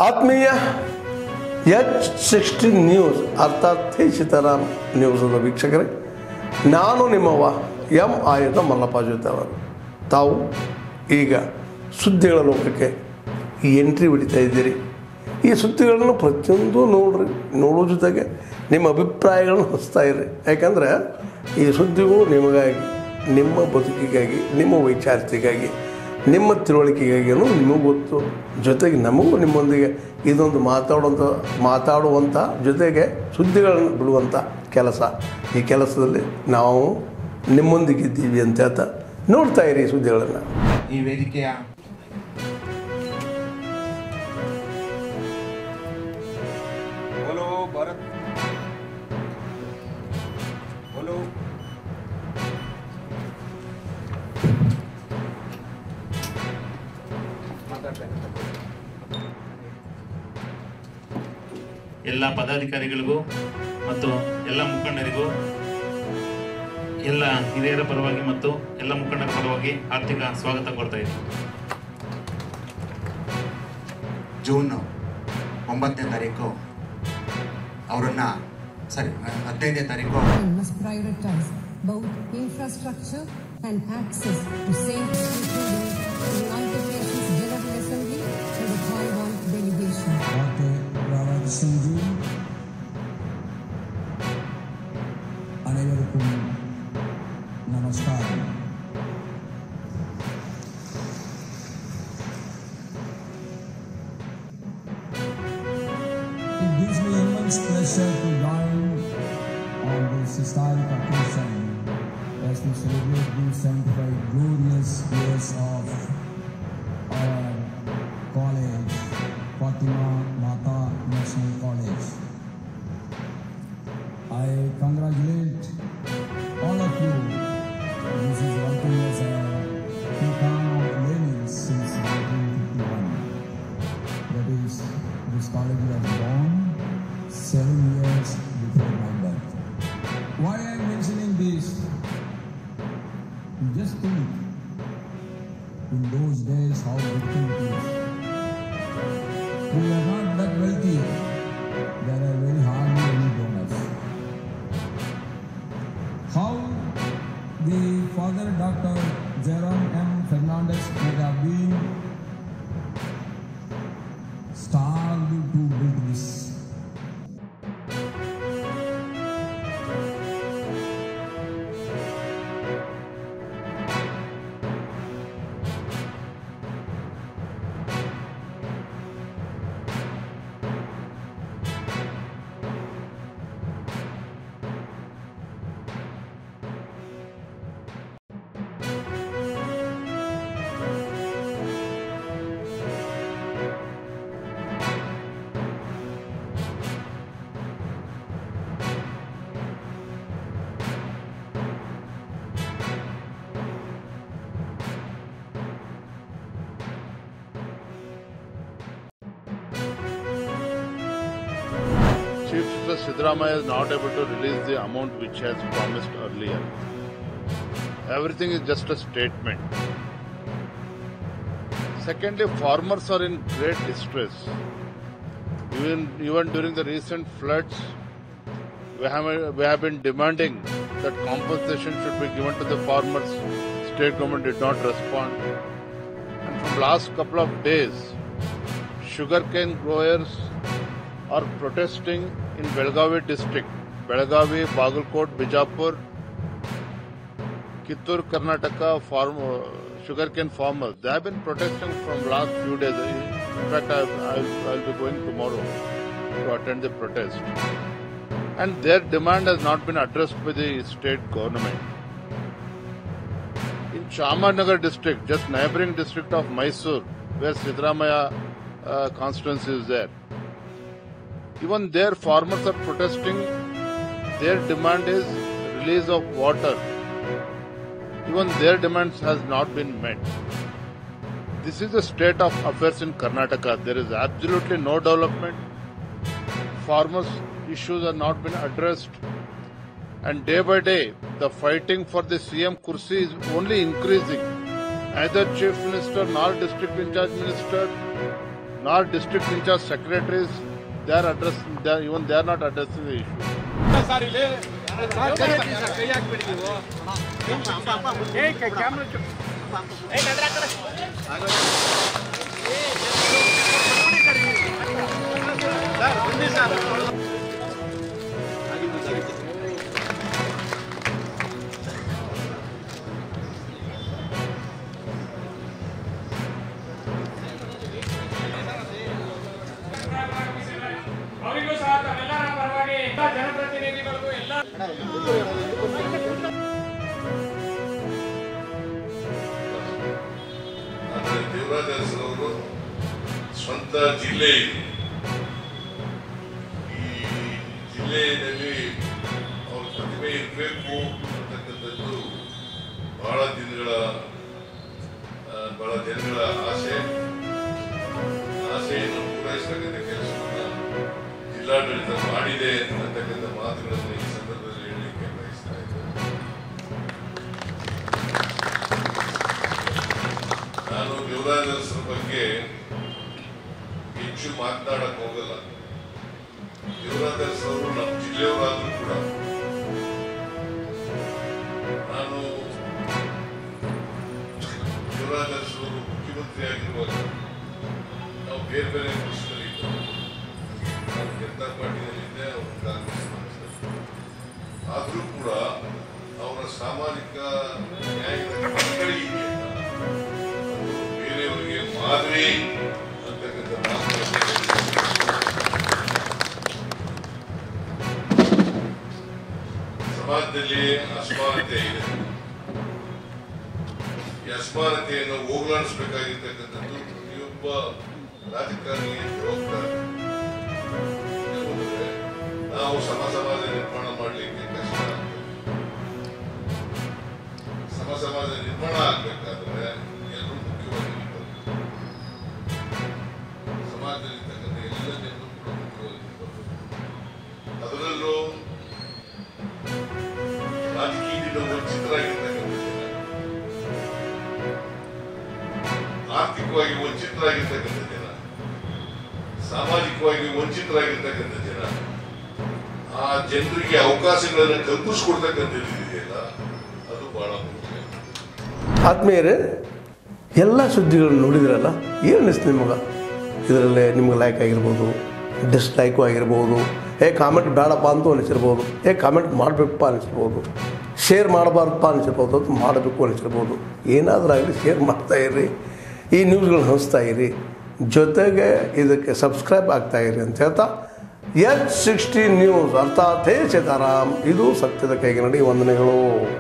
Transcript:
ಆತ್ಮೀಯ H16 news ಅರ್ಥಾತ್ ಸೀತಾರಾಮ್ ನ್ಯೂಸದ ವೀಕ್ಷಕರೇ, ನಾನು ನಿಮ್ಮವ ಎಂ ಆಯುಧ ಮಲ್ಲಪ್ಪ ಜೊತೆ ಅವರು. ತಾವು ಈಗ ಸುದ್ದಿಗಳ ಲೋಕಕ್ಕೆ ಎಂಟ್ರಿ ಹೊಡಿತಾ ಇದ್ದೀರಿ. ಈ ಸುದ್ದಿಗಳನ್ನು ಪ್ರತಿಯೊಂದು ನೋಡೋ ಜೊತೆಗೆ ನಿಮ್ಮ ಅಭಿಪ್ರಾಯಗಳನ್ನು ಹಚ್ತಾ ಇರ್ರಿ. ಯಾಕಂದರೆ ಈ ಸುದ್ದಿಗಳು ನಿಮಗಾಗಿ, ನಿಮ್ಮ ಬದುಕಿಗಾಗಿ, ನಿಮ್ಮ ವೈಚಾರಿಕೆಗಾಗಿ, ನಿಮ್ಮ ತಿಳುವಳಿಕೆಗಾಗಿ ನಿಮಗೂ ಗೊತ್ತು. ಜೊತೆಗೆ ನಮಗೂ ನಿಮ್ಮೊಂದಿಗೆ ಇದೊಂದು ಮಾತಾಡುವಂಥ ಜೊತೆಗೆ ಸುದ್ದಿಗಳನ್ನು ಬಿಡುವಂಥ ಕೆಲಸ. ಈ ಕೆಲಸದಲ್ಲಿ ನಾವು ನಿಮ್ಮೊಂದಿಗಿದ್ದೀವಿ ಅಂತ ಹೇಳ್ತಾ ನೋಡ್ತಾ ಇರಿ ಸುದ್ದಿಗಳನ್ನು. ಈ ವೇದಿಕೆಯ ಭಾರತ್ ಎಲ್ಲ ಪದಾಧಿಕಾರಿಗಳಿಗೂ ಮತ್ತು ಎಲ್ಲ ಮುಖಂಡರಿಗೂ, ಎಲ್ಲ ಹಿರಿಯರ ಪರವಾಗಿ ಮತ್ತು ಎಲ್ಲ ಮುಖಂಡರ ಪರವಾಗಿ ಆರ್ಥಿಕ ಸ್ವಾಗತ ಕೊಡ್ತಾ ಇದ್ದೀನಿ. ಜೂನ್ 9ನೇ ತಾರೀಕು ಅವರನ್ನ 15ನೇ ತಾರೀಕು must prioritize both infrastructure and access to safe including the United Nations General Assembly and the Taiwan delegation. அனைவருக்கும் நமஸ்காரம். It gives me immense pleasure to join on this historic occasion as we celebrate these 75 glorious years of our college, Fatima Mata National College. I congratulate all of you. This is working as a Titan of learning since 1951. That is, this college was born 7 years before my birth. Why I am mentioning this? Just think, in those days how difficult it is. We are not that wealthy. There are very hardly any donors. How the father Dr. Jerome M. Fernandez would have been starved to build this. Chief Minister Siddaramaiah is not able to release the amount which he has promised earlier. Everything is just a statement. Secondly, farmers are in great distress. Even during the recent floods, we have been demanding that compensation should be given to the farmers. State government did not respond. And from last couple of days, sugarcane growers are protesting in Belgavi district. Belgavi, Bagalkot, Bijapur, Kittur, Karnataka sugarcane farmers. They have been protesting from last few days. In fact, I'll be going tomorrow to attend the protest. And their demand has not been addressed by the state government. In Chamarnagar district, just neighboring district of Mysore, where Siddaramaiah constituency is there, even their farmers are protesting. Their demand is release of water. Even their demands has not been met. This is the state of affairs in Karnataka. There is absolutely no development. Farmers' issues are not been addressed. And day by day, the fighting for the CM Kursi is only increasing. Neither Chief Minister nor District in charge Minister nor district in charge secretaries, they are not addressing the issue. ಅವರಿಗೂ ಸಹ ತಮ್ಮೆಲ್ಲರ ಪರವಾಗಿ ಜನಪ್ರತಿನಿಧಿಗಳಿಗೂ ಎಲ್ಲ ದೇವರಾಜರವರು ಸ್ವಂತ ಜಿಲ್ಲೆ ಇದು. ಈ ಜಿಲ್ಲೆಯಲ್ಲಿ ಅವ್ರ ಪ್ರತಿಭೆ ಇರಬೇಕು ಅಂತಕ್ಕಂಥದ್ದು ಬಹಳ ಜನಗಳ ಆಸೆಯನ್ನು ಪೂರೈಸತಕ್ಕಂಥ ಕೆಲಸವನ್ನ ಜಿಲ್ಲಾಡಳಿತ ಮಾಡಿದೆ ಅಂತಕ್ಕಂಥ ಮಾತುಗಳನ್ನು ಈ ಸಂದರ್ಭದಲ್ಲಿ ಹೇಳಲಿಕ್ಕೆ ಬಯಸ್ತಾ ಇದ್ದೇನೆ. ನಾನು ದೇವರಾಜರ ಬಗ್ಗೆ ಹೆಚ್ಚು ಮಾತನಾಡಕ್ ಹೋಗಲ್ಲ. ದೇವರಾಜರು ನಮ್ಮ ಜಿಲ್ಲೆಯವರಾದ್ರೂ ಕೂಡ ನಾನು ದೇವರಾಜರು ಮುಖ್ಯಮಂತ್ರಿ ಆಗಿರುವಾಗ ನಾವು ಬೇರೆ ಬೇರೆ ಪಕ್ಷದಲ್ಲಿ ಇದ್ದೇವೆ. ನಾನು ಜನತಾ ಪಾರ್ಟಿಯಲ್ಲಿದ್ದೆ, ಅವರು ಕಾಂಗ್ರೆಸ್ ಪಕ್ಷದಲ್ಲಿ. ಆದರೂ ಕೂಡ ಅವರ ಸಾಮಾಜಿಕ ನ್ಯಾಯದ ಮಕ್ಕಳಿಗೆ ಬೇರೆಯವರಿಗೆ ಮಾದರಿ ಅಂತಕ್ಕಂಥ ಸಮಾಜದಲ್ಲಿ ಅಸಮಾನತೆ ಇದೆ. ಈ ಅಸಮಾನತೆಯನ್ನು ಹೋಗಲಾಡಿಸಬೇಕಾಗಿರ್ತಕ್ಕಂಥದ್ದು ಪ್ರತಿಯೊಬ್ಬ ರಾಜಕಾರಣಿಯ ಜವಾಬ್ದಾರಿ. ನಾವು ಸಮಾಜ ನಿರ್ಮಾಣ ಮಾಡಲಿಕ್ಕೆ ಕಷ್ಟ ಆಗ್ತದೆ. ಸಮಾಜ ನಿರ್ಮಾಣ ಆಗ್ಬೇಕಾದ್ರೆ ಎಲ್ಲರೂ ಮುಖ್ಯವಾಗಿ ಸಮಾಜದಲ್ಲಿರ್ತಕ್ಕಂಥ ಎಲ್ಲ ಜನರು ಕೂಡ ಮುಖ್ಯವಾಗಿ ಅದರಲ್ಲೂ ರಾಜಕೀಯದಿಂದ ವಂಚಿತರಾಗಿರ್ತಕ್ಕಂಥ ಜನ, ಆರ್ಥಿಕವಾಗಿ ವಂಚಿತರಾಗಿರ್ತಕ್ಕಂಥ ಜನ, ಸಾಮಾಜಿಕವಾಗಿ ವಂಚಿತರಾಗಿರ್ತಕ್ಕಂಥ ಜನ, ಆ ಜನರಿಗೆ ಅವಕಾಶಗಳನ್ನು ಕಲ್ಪಿಸ್ಕೊಡ್ತಕ್ಕಂಥದ್ದು ಇದೆಯಲ್ಲ, ಅದು ಬಹಳ ಮುಖ್ಯ. ಆತ್ಮೀಯರೇ, ಎಲ್ಲ ಸುದ್ದಿಗಳನ್ನು ನೋಡಿದ್ರಲ್ಲ, ಏನು ಅನಿಸ್ತು ನಿಮಗೆ? ಇದರಲ್ಲೇ ನಿಮ್ಗೆ ಲೈಕ್ ಆಗಿರ್ಬೋದು, ಡಿಸ್ಲೈಕು ಆಗಿರ್ಬೋದು, ಕಾಮೆಂಟ್ ಬೇಡಪ್ಪ ಅಂತೂ ಅನಿಸಿರ್ಬೋದು, ಕಾಮೆಂಟ್ ಮಾಡಬೇಕಪ್ಪ ಅನಿಸಿರ್ಬೋದು, ಶೇರ್ ಮಾಡಬಾರ್ದಪ್ಪ ಅನಿಸಿರ್ಬೋದು, ಅದು ಮಾಡಬೇಕು ಅನಿಸಿರ್ಬೋದು. ಏನಾದರೂ ಆಗಲಿ ಶೇರ್ ಮಾಡ್ತಾಯಿರಿ, ಈ ನ್ಯೂಸ್ಗಳನ್ನ ಹಂಚ್ತಾ ಇರಿ, ಜೊತೆಗೆ ಇದಕ್ಕೆ ಸಬ್ಸ್ಕ್ರೈಬ್ ಆಗ್ತಾಯಿರಿ ಅಂತ ಹೇಳ್ತಾ H16 ನ್ಯೂಸ್ ಅರ್ಥಾತ್ ಹೇ ಸೀತಾರಾಮ್, ಇದು ಸತ್ಯದ ಕೈಗೆ ನಡಿ. ವಂದನೆಗಳು.